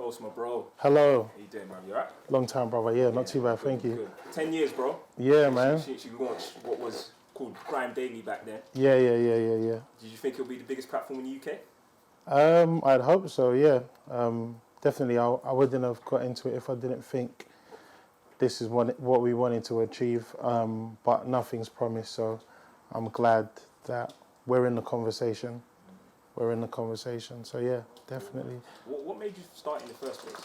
Post, my bro. Hello. How you doing, man? You alright? Long time, brother. Yeah, not too bad. Thank you. Good. 10 years, bro. Yeah, man. She launched what was called GRM Daily back then. Yeah. Did you think it'll be the biggest platform in the UK? I'd hope so. Yeah. Definitely. I wouldn't have got into it if I didn't think this is what we wanted to achieve. But nothing's promised, so I'm glad that we're in the conversation. So yeah, definitely. What made you start in the first place?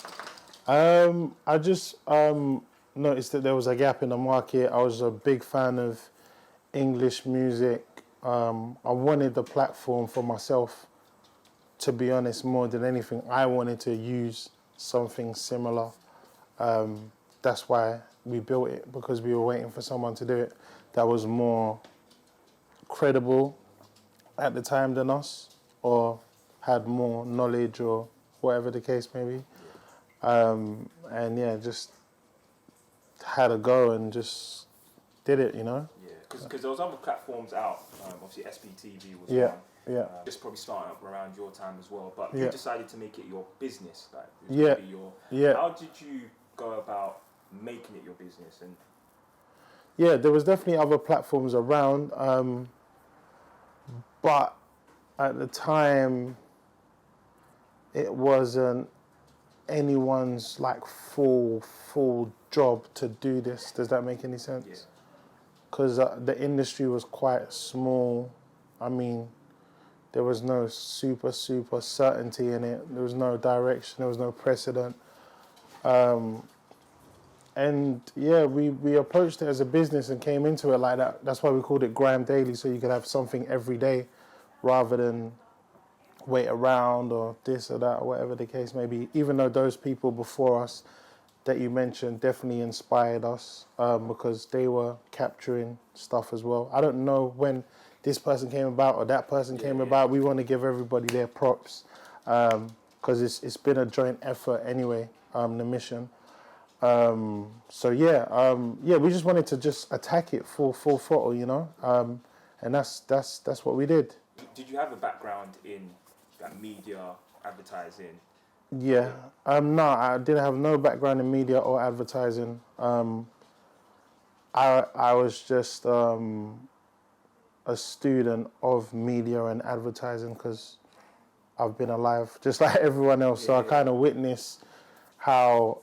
I just noticed that there was a gap in the market. I was a big fan of English music. I wanted the platform for myself, to be honest, more than anything. I wanted to use something similar. That's why we built it, because we were waiting for someone to do it that was more credible at the time than us, or had more knowledge, or whatever the case may be. And yeah, just had a go and just did it, you know? Yeah, because there was other platforms out. Obviously, SPTV was Yeah, one. yeah. Just probably starting up around your time as well. But Yeah. you decided to make it your business. Like, it was Yeah, gonna be your, yeah. How did you go about making it your business? And Yeah, there was definitely other platforms around, but at the time, it wasn't anyone's like full job to do this. Does that make any sense? Yeah. Because the industry was quite small. I mean, there was no super certainty in it. There was no direction. There was no precedent. And yeah, we approached it as a business and came into it like that. That's why we called it GRM Daily, so you could have something every day rather than wait around or this or that or whatever the case may be. Even though those people before us that you mentioned definitely inspired us, because they were capturing stuff as well. I don't know when this person came about or that person came about. We want to give everybody their props, because it's been a joint effort anyway, the mission. So yeah, we just wanted to just attack it full throttle, you know, and that's what we did. Did you have a background in like media, advertising? Yeah, no, I didn't have no background in media or advertising. I was just a student of media and advertising because I've been alive just like everyone else. So I kind of witnessed how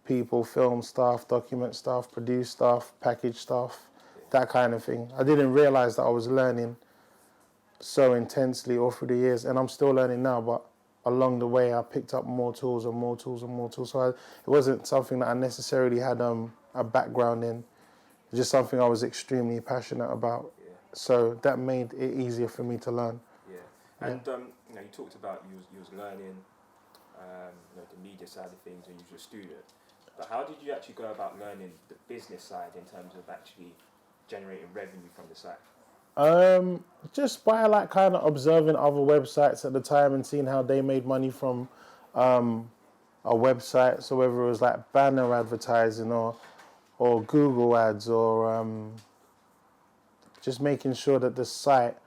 people film stuff, document stuff, produce stuff, package stuff, that kind of thing. I didn't realize that I was learning so intensely all through the years, and I'm still learning now, but along the way I picked up more tools and more tools and more tools. So it wasn't something that I necessarily had a background in. It's just something I was extremely passionate about. Yeah. So that made it easier for me to learn. Yeah. And you know, you talked about you was learning the media side of things when you were a student. But how did you actually go about learning the business side in terms of actually generating revenue from the site? Just by like kind of observing other websites at the time and seeing how they made money from a website. So whether it was like banner advertising or Google ads, or just making sure that the site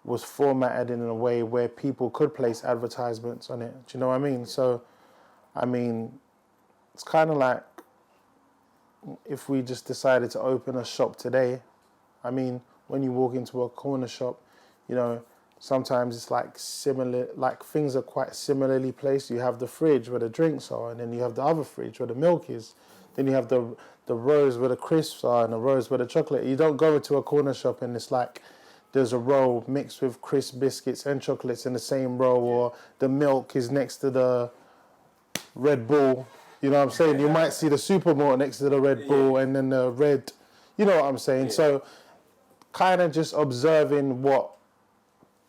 was formatted in a way where people could place advertisements on it. Do you know what I mean? So, I mean, it's kind of like if we just decided to open a shop today. I mean, when you walk into a corner shop, you know, sometimes it's like similar, like things are quite similarly placed. You have the fridge where the drinks are, and then you have the other fridge where the milk is. Then you have the rows where the crisps are and the rows where the chocolate. You don't go into a corner shop and it's like there's a row mixed with crisp biscuits and chocolates in the same row, or the milk is next to the Red Bull. You know what I'm saying? You might see the Supermalt next to the Red Bull, and then the red, you know what I'm saying? Yeah. So kind of just observing what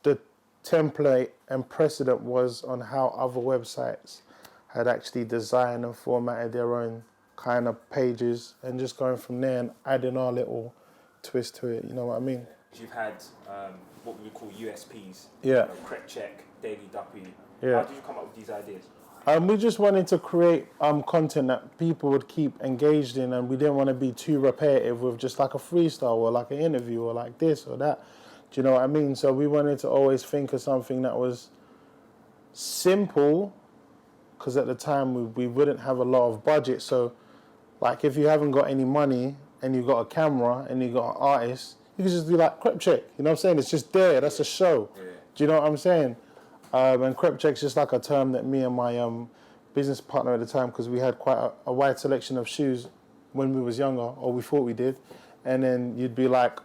the template and precedent was on how other websites had actually designed and formatted their own kind of pages, and just going from there and adding our little twist to it, you know what I mean? You've had what we would call USPs, yeah. Crep Check, Daily Duppy. Yeah. How did you come up with these ideas? We just wanted to create content that people would keep engaged in, and we didn't want to be too repetitive with just like a freestyle or like an interview or like this or that. Do you know what I mean? So we wanted to always think of something that was simple because at the time we wouldn't have a lot of budget. So, like, if you haven't got any money and you got a camera and you got an artist, you can just do like crep check. You know what I'm saying? It's just there. That's a show. Yeah. Do you know what I'm saying? And crep check's just like a term that me and my business partner at the time, because we had quite a wide selection of shoes when we was younger, or we thought we did. And then you'd be like,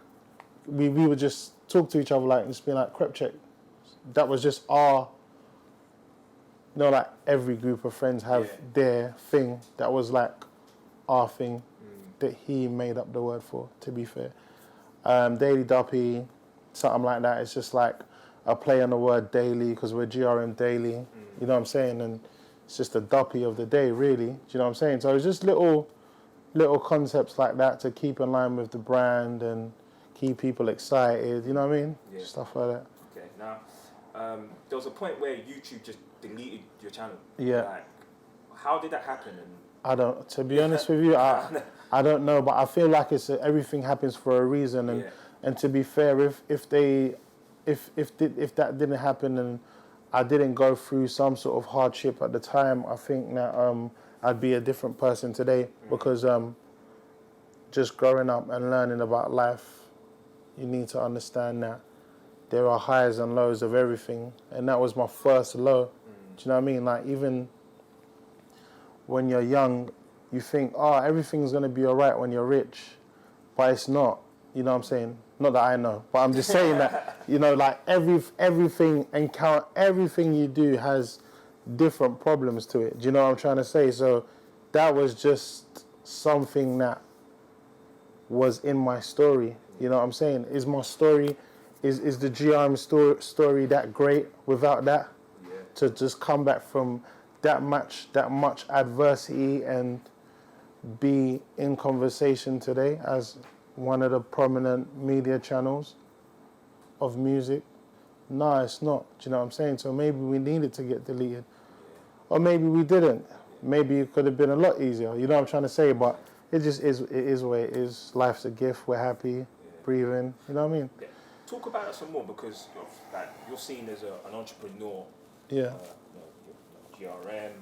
we would just talk to each other like, just be like, crep check. That was just our, like every group of friends have their thing. That was like our thing that he made up the word for, to be fair. Daily Duppy, something like that. It's just like a play on the word daily, because we're GRM Daily. You know what I'm saying? And it's just a duppy of the day, really. Do you know what I'm saying? So it's just little concepts like that to keep in line with the brand and keep people excited. You know what I mean? Yeah. Stuff like that. Okay. Now, there was a point where YouTube just deleted your channel. Yeah. Like, how did that happen? And I don't. To be honest with you, I don't know. But I feel like everything happens for a reason. And to be fair, if that didn't happen and I didn't go through some sort of hardship at the time, I think that I'd be a different person today, because just growing up and learning about life, you need to understand that there are highs and lows of everything, and that was my first low. Do you know what I mean? Like, even when you're young, you think, everything's going to be all right when you're rich, but it's not. You know what I'm saying? Not that I know, but I'm just saying that, like everything you do has different problems to it. Do you know what I'm trying to say? So that was just something that was in my story. You know what I'm saying? Is my story, is the GRM story that great without that? Yeah. To just come back from that much adversity and be in conversation today as one of the prominent media channels of music? No, it's not. Do you know what I'm saying? So maybe we needed to get deleted. Or maybe we didn't. Maybe it could have been a lot easier. You know what I'm trying to say? But it just is, it is what it is. Life's a gift. We're happy, breathing. You know what I mean? Yeah. Talk about that some more, because you're seen as an entrepreneur. Yeah. GRM,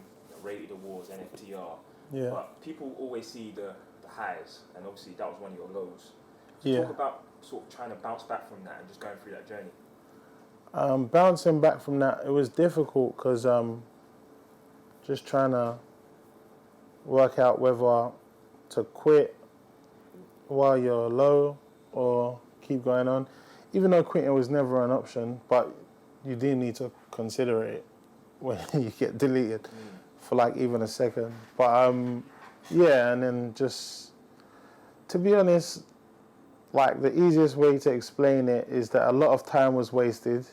Rated Awards, NFTR. Yeah. But people always see the highs, and obviously that was one of your lows. So Yeah. talk about sort of trying to bounce back from that and just going through that journey. Bouncing back from that, it was difficult, because just trying to work out whether to quit while you're low or keep going on. Even though quitting was never an option, but you do need to consider it when you get deleted for like even a second. But yeah, and then just, to be honest, like the easiest way to explain it is that a lot of time was wasted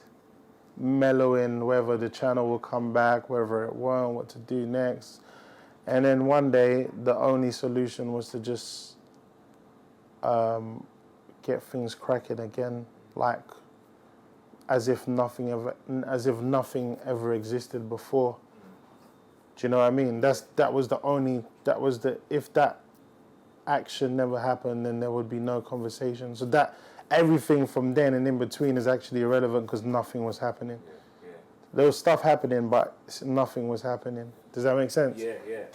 mellowing whether the channel will come back, whether it won't, what to do next. And then one day, the only solution was to just get things cracking again, like as if nothing ever existed before. Do you know what I mean? If that action never happened, then there would be no conversation. So that everything from then and in between is actually irrelevant, because nothing was happening. Yeah. There was stuff happening, but nothing was happening. Does that make sense? Yeah.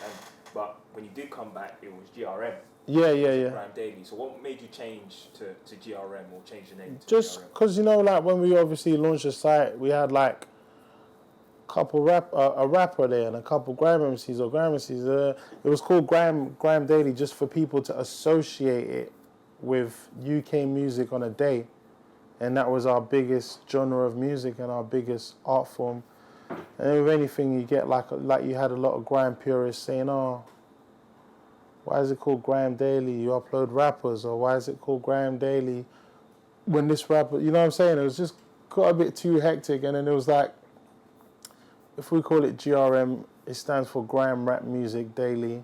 But when you did come back, it was GRM. Yeah. GRM Daily. So what made you change to GRM, or change the name to Just GRM? because, like when we obviously launched the site, we had like a rapper there and a couple grime MCs or grime MCs. It was called GRM Daily, just for people to associate it with UK music on a day. And that was our biggest genre of music and our biggest art form. And with anything, you get like you had a lot of grime purists saying, why is it called GRM Daily? You upload rappers. Or why is it called GRM Daily when this rapper, you know what I'm saying? It was just got a bit too hectic. And then it was like, if we call it GRM, it stands for Grime Rap Music Daily.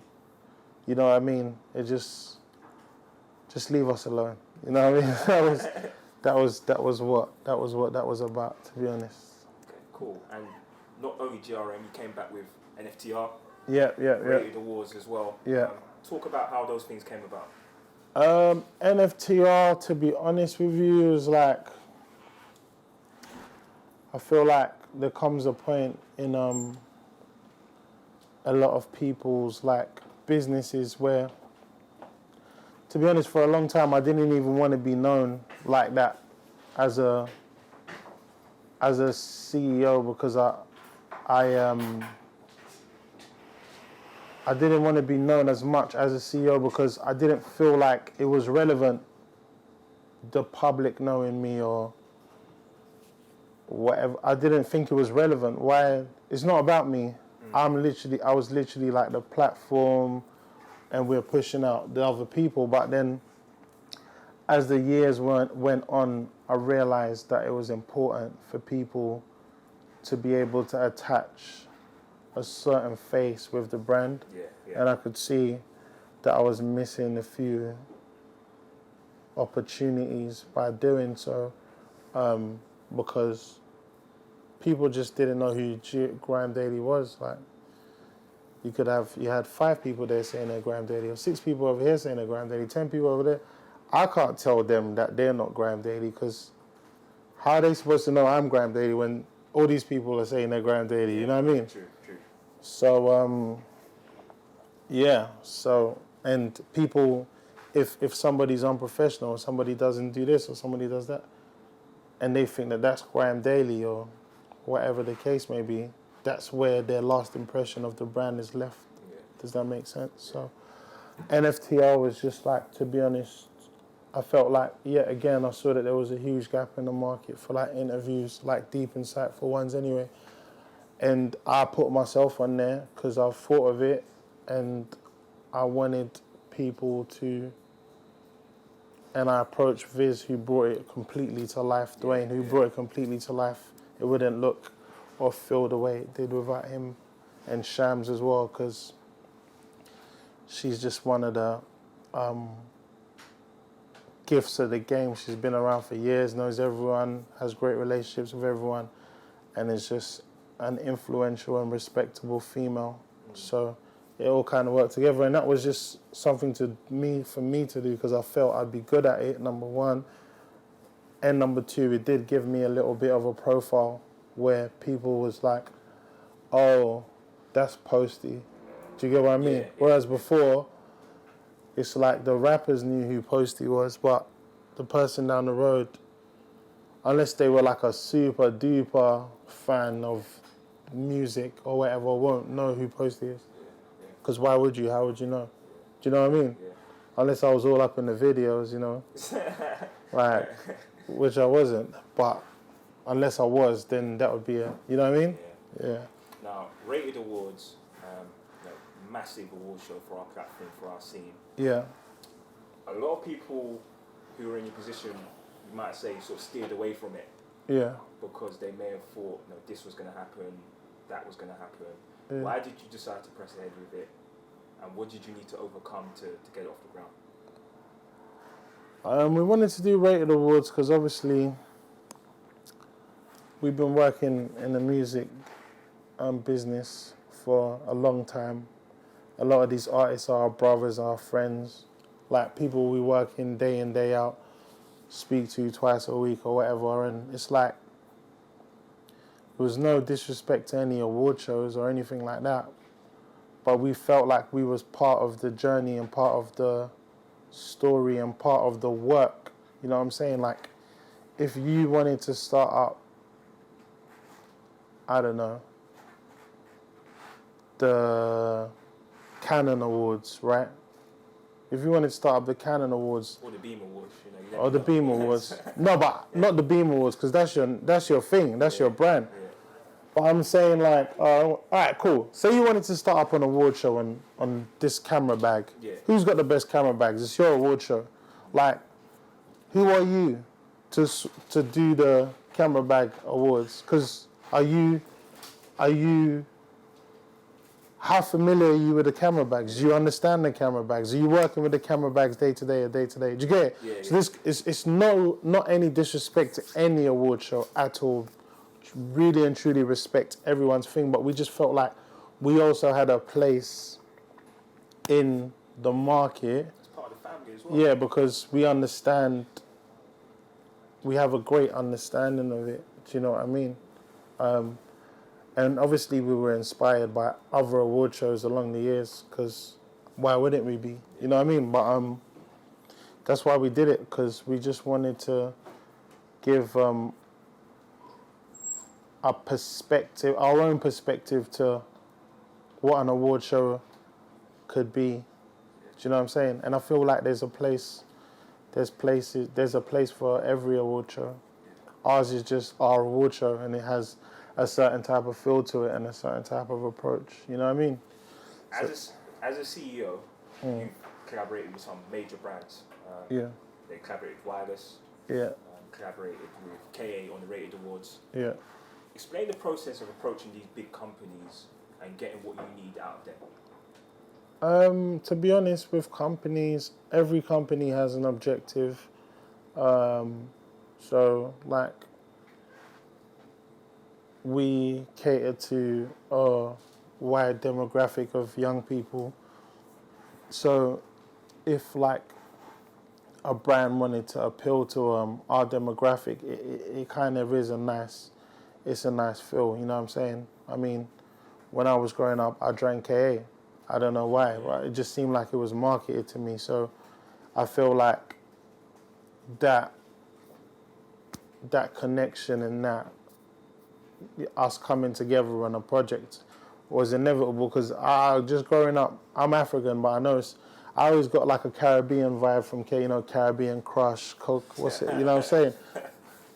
You know what I mean? It just leave us alone. You know what I mean? That was what that was about, to be honest. Okay, cool. And not only GRM, you came back with NFTR. Yeah. Rated Awards as well. Yeah. Talk about how those things came about. NFTR, to be honest with you, is like, I feel like there comes a point in a lot of people's like businesses where, to be honest, for a long time I didn't even want to be known like that as a CEO, because I didn't want to be known as much as a CEO because I didn't feel like it was relevant, the public knowing me or whatever. I didn't think it was relevant. Why? It's not about me. I was literally like the platform, and we're pushing out the other people. But then as the years went on, I realized that it was important for people to be able to attach a certain face with the brand. And I could see that I was missing a few opportunities by doing so, because people just didn't know who GRM Daily was. Like, you had 5 people there saying they're GRM Daily, or 6 people over here saying they're GRM Daily, 10 people over there. I can't tell them that they're not GRM Daily, because how are they supposed to know I'm GRM Daily when all these people are saying they're GRM Daily? You know what I mean? True. So, and people, if somebody's unprofessional, or somebody doesn't do this, or somebody does that, and they think that that's GRM Daily, or whatever the case may be, that's where their last impression of the brand is left. Does that make sense? So NFTR was just like, to be honest, I felt like, yet again, I saw that there was a huge gap in the market for like interviews, like deep, insightful ones anyway. And I put myself on there because I thought of it, and I wanted people to, and I approached Viz, who brought it completely to life, Dwayne, who brought it completely to life. It wouldn't look or feel the way it did without him, and Shams as well, because she's just one of the gifts of the game. She's been around for years, knows everyone, has great relationships with everyone, and is just an influential and respectable female. So it all kind of worked together, and that was just something for me to do, because I felt I'd be good at it, number one, and number two, it did give me a little bit of a profile where people was like, oh, that's Posty. Do you get what I mean? Whereas before, it's like the rappers knew who Posty was, but the person down the road, unless they were like a super duper fan of music or whatever, won't know who Posty is. Because why would you? How would you know? Do you know what I mean? Unless I was all up in the videos, you know, like, which I wasn't. But unless I was, then that would be you know what I mean? Yeah. Now, Rated Awards, massive award show for our platform, for our scene. Yeah. A lot of people who are in your position, you might say, sort of steered away from it. Yeah. Because they may have thought, this was going to happen, that was going to happen. Yeah. Why did you decide to press ahead with it? And what did you need to overcome to get it off the ground? We wanted to do Rated Awards because obviously we've been working in the music business for a long time. A lot of these artists are our brothers, our friends, like people we work in day out, speak to twice a week or whatever, and it's like, there was no disrespect to any award shows or anything like that, but we felt like we was part of the journey and part of the story and part of the work. You know what I'm saying? Like, if you wanted to start up, I don't know, the Canon Awards, right? If you wanted to start up the Canon Awards, or the B.E.A.M Awards, or the B.E.A.M Awards, no, but not the B.E.A.M Awards, because that's your thing, that's your brand. But I'm saying, like, all right, cool. Say you wanted to start up an award show on this camera bag. Who's got the best camera bags? It's your award show. Like, who are you to do the camera bag awards? Because are you how familiar are you with the camera bags? Do you understand the camera bags? Are you working with the camera bags day to day? Do you get it? So this it's not any disrespect to any award show at all. Really and truly respect everyone's thing, but we just felt like we also had a place in the market. It's part of the family as well. Yeah, because we understand, we have a great understanding of it. Do you know what I mean? And obviously we were inspired by other award shows along the years, because why wouldn't we be? You know what I mean? But that's why we did it, because we just wanted to give a perspective, our own perspective to what an award show could be. Do you know what I'm saying? And I feel like there's a place for every award show. Ours is just our award show, and it has a certain type of feel to it and a certain type of approach. You know what I mean? As a CEO, you've collaborated with some major brands. Yeah. They collaborated with Wireless. Yeah. Collaborated with KA on the Rated Awards. Yeah. Explain the process of approaching these big companies and getting what you need out of them. To be honest, with companies, every company has an objective. So, like, we cater to a wide demographic of young people. So, if, like, a brand wanted to appeal to our demographic, it kind of is a nice feel, you know what I'm saying? I mean, when I was growing up, I drank KA. I don't know why, right? It just seemed like it was marketed to me. So I feel like that connection and that us coming together on a project was inevitable, because just growing up, I'm African, but I always got like a Caribbean vibe from K, Caribbean Crush, Coke, what's it, you know what I'm saying?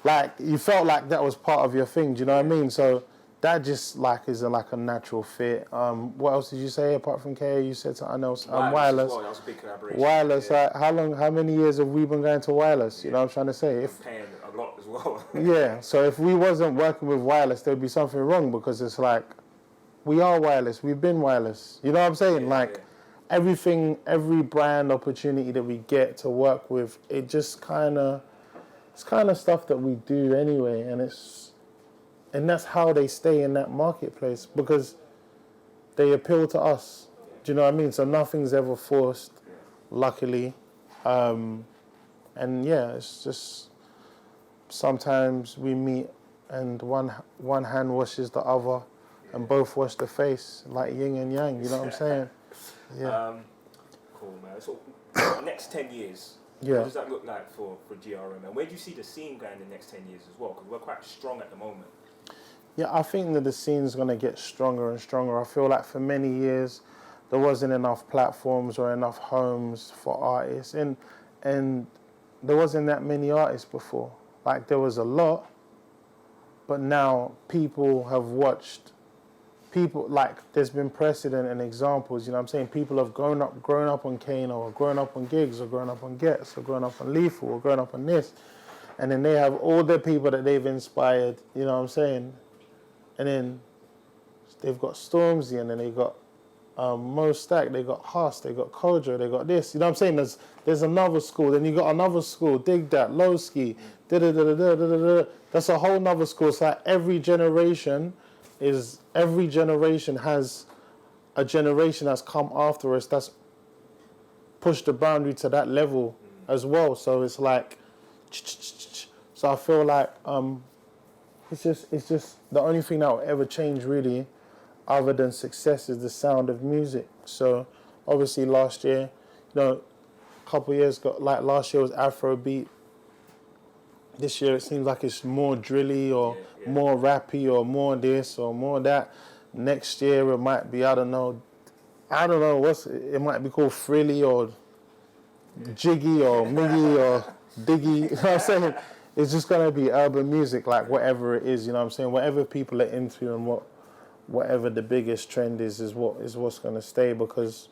Like, you felt like that was part of your thing, do you know what I mean? So that just like is a natural fit. What else did you say apart from K? You said something else. Wireless. Well, that was a big collaboration. Wireless. How many years have we been going to Wireless? You know what I'm trying to say? If paying a lot as well. Yeah. So if we wasn't working with Wireless, there'd be something wrong, because it's like, we are Wireless. We've been Wireless. You know what I'm saying? Everything, every brand opportunity that we get to work with, it just it's kind of stuff that we do anyway, and that's how they stay in that marketplace, because they appeal to us. Do you know what I mean? So nothing's ever forced, luckily. And yeah, it's just sometimes we meet and one hand washes the other and both wash the face, like yin and yang, you know what I'm saying? Yeah. Cool, man. So the next 10 years, Yeah. what does that look like for GRM? And where do you see the scene going in the next 10 years as well? Because we're quite strong at the moment. Yeah, I think that the scene's going to get stronger and stronger. I feel like for many years there wasn't enough platforms or enough homes for artists, and there wasn't that many artists before. Like, there was a lot, but now people have watched. People, like, there's been precedent and examples, you know what I'm saying? People have grown up on Kano, or grown up on gigs, or grown up on Gets, or grown up on Lethal, or grown up on this. And then they have all the people that they've inspired, you know what I'm saying? And then they've got Stormzy, and then they got Mo Stack, they got Huss, they got Kojo, they got this. You know what I'm saying? There's another school, then you got another school, Dig That, Lowski, da-da-da-da-da-da-da. That's a whole nother school. So like every generation has a generation that's come after us that's pushed the boundary to that level as well. So it's like, so I feel like it's just the only thing that will ever change really, other than success, is the sound of music. So obviously last year, a couple of years ago, like last year was Afrobeat. This year it seems like it's more drilly or more rappy or more this or more that. Next year it might be, I don't know it might be called frilly or jiggy or miggy or diggy. You know what I'm saying? It's just gonna be urban music, like whatever it is. You know what I'm saying? Whatever people are into and whatever the biggest trend is what's gonna stay. Because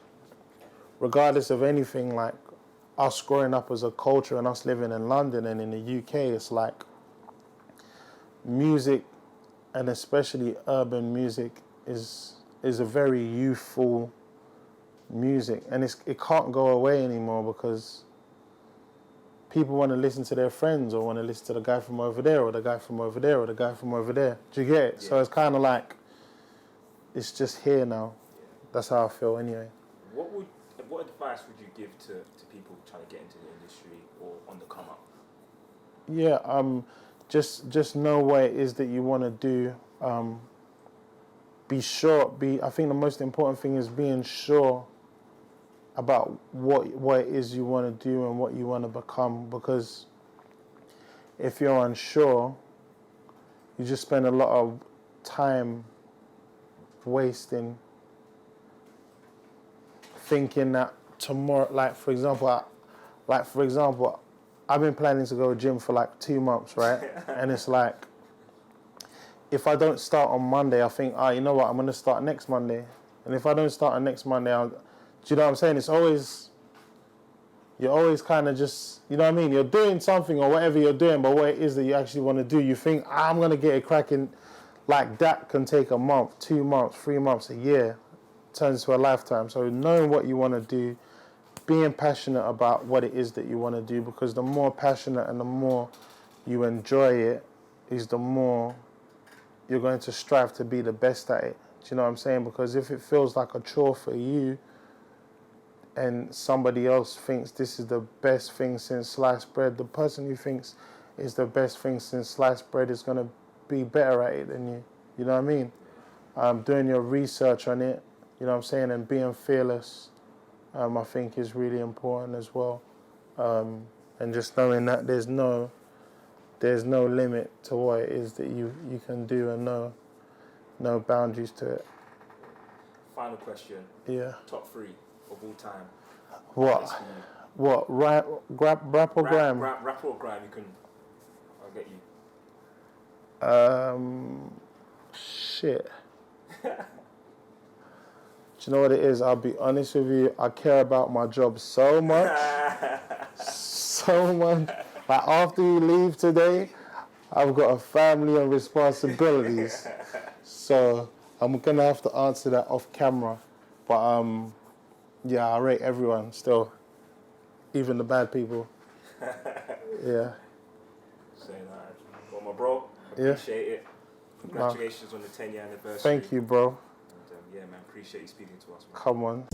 regardless of anything, like us growing up as a culture and us living in London and in the UK, it's like music, and especially urban music, is a very youthful music, and it can't go away anymore, because people want to listen to their friends, or want to listen to the guy from over there, or the guy from over there, or the guy from over there. Do you get it? Yeah. So it's kind of like, it's just here now. That's how I feel anyway. What advice would you give to people trying to get into the industry or on the come up? Yeah, just know what it is that you want to do. be sure. I think the most important thing is being sure about what it is you want to do and what you want to become. Because if you're unsure, you just spend a lot of time wasting thinking that tomorrow, like for example, I've been planning to go to the gym for like 2 months, right? And it's like, if I don't start on Monday, I think, you know what, I'm going to start next Monday. And if I don't start on next Monday, do you know what I'm saying? You're always kind of just, you know what I mean? You're doing something or whatever you're doing, but what it is that you actually want to do, you think, I'm going to get it cracking. Like that can take a month, 2 months, 3 months, a year, turns to a lifetime. So knowing what you want to do, being passionate about what it is that you want to do, because the more passionate and the more you enjoy it, is the more you're going to strive to be the best at it. Do you know what I'm saying? Because if it feels like a chore for you and somebody else thinks this is the best thing since sliced bread, the person who thinks it's the best thing since sliced bread is going to be better at it than you. You know what I mean? Doing your research on it, you know what I'm saying, and being fearless, I think is really important as well. And just knowing that there's no limit to what it is that you can do, and no boundaries to it. Final question. Yeah. Top 3 of all time. What? Rap or grime? Rap or grime, I'll get you. Shit. Do you know what it is? I'll be honest with you. I care about my job so much. So much. Like after you leave today, I've got a family and responsibilities. So I'm going to have to answer that off camera. But yeah, I rate everyone still. Even the bad people. Yeah. Saying that. Well, my bro, Yeah. appreciate it. Congratulations on the 10-year anniversary. Thank you, bro. And, yeah, man, appreciate you speaking to us, man. Come on.